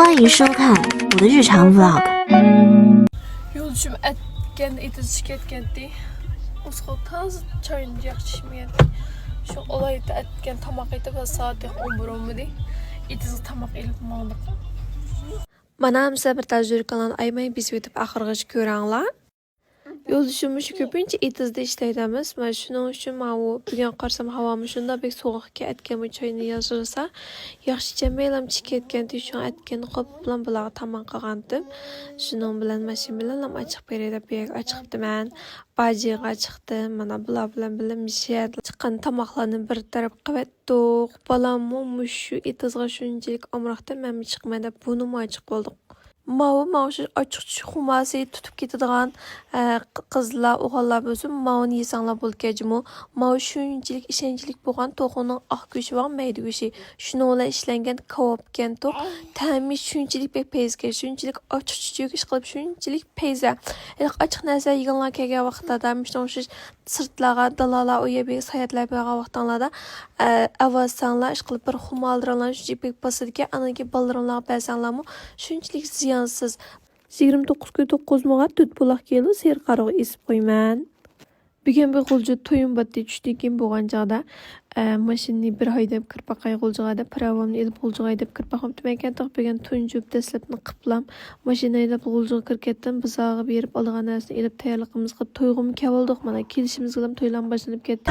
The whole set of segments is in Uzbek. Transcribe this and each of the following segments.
欢迎收看我的日常 vlog。 Yo'lchim aytgan etizib ketgandi. O'sqa toz choyni yaxshimiyan. Shu olayda aytgan tomoq etib soat 11 midi. Etiz tomoq elib mangdiq. Mana hamsa bir tajriba qilan aymay biz yetib oxirgacha ko'ranglar. Yo'lishim shu ko'pincha etizda ishlaymiz. Mana shuning uchun men bugun qarsam havomi shunda bek sovuqga aytgan choyni yozilsa, yaxshi chamaylam chiketganda shu aytgan qop bilan bularga tamom qilgandim. Shuning bilan mashina bilan ham ochiq beradi, bek ochiqdiman. Bajiga chiqdim. Mana bular bilan mishiyat chiqqan tomoqlarni bir taraf qavatdiq. Balam shu etizga shunchalik amroqda men chiqmadi. Buni ochiq bo'ldik. Mavshu ochiq xumasi tutib ketadigan qizlar, o'g'illar bo'lsin, mavni yesanglar bo'lkajmi? Mav shunchalik ishonchlik bo'lgan to'g'rining oq go'shi va mayda go'shi. Shuni bilan ishlangan kavobgan to'q, ta'mi shunchalik peyzga, shunchalik ochiq chuchuk ish qilib, shunchalik peyza. Ochiq narsa yeganlar kelgan vaqtlarda, shu sirtlarga, dalalar, u yerga sayatlar bergan vaqtlarda avvasanglar ish qilib bir xumaldiranlar shunchalik basidiki, anaki ballaringlar bersanglarmi, shunchalik ziyansiz. 29 moğa 4 bulaq kelo ser qarığı esib qo'yman. Bugun bir g'ulji to'yim batdi tushdikin bo'lgan chaqda mashinani bir haydab kirpaqay g'uljig'ada pravomni elib g'uljig'ay deb kirpaqam tumakan taq bugun tunjub daslabni qiplam mashina elib g'uljig'a kirketdim bizog'i berib olgan narsani elib tayyorligimiz qilib to'yg'im kavoldiq mana kelishimiz bilan to'ylam boshlanib ketdi.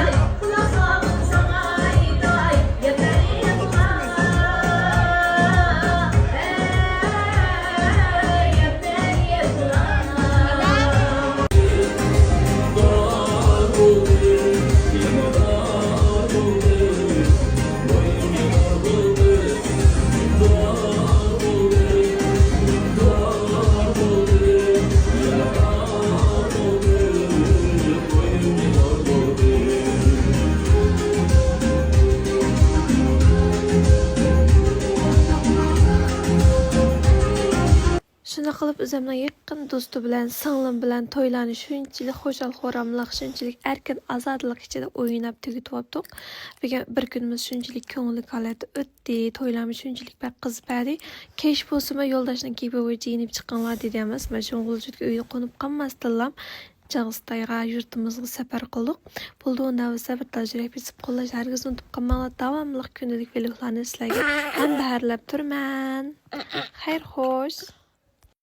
Shuna qilib o'zimning yaqin do'sti bilan, singlim bilan to'ylarni shunchalik xo'shal-xo'ramliq, shunchalik erkin azodlik ichida o'ynab tugatib, bugun bir kunimiz shunchalik ko'ngilli holatda o'tdi. To'ylarimiz shunchalik qiziq berdi. Kech bo'lsa yo'ldoshning kepi bo'yicha inib chiqqanlar deymiz. Mana shu g'ulchutga uyda qo'nib qolmasdilar. Chag'istayga yurtimizga safar qildik. Bo'ldi navsa bir tajriba etib qo'llash hargiz unutib qolmanglar. Davomli kundalik vloglarni sizlarga ham baharlab turman. Xayr xo'sh.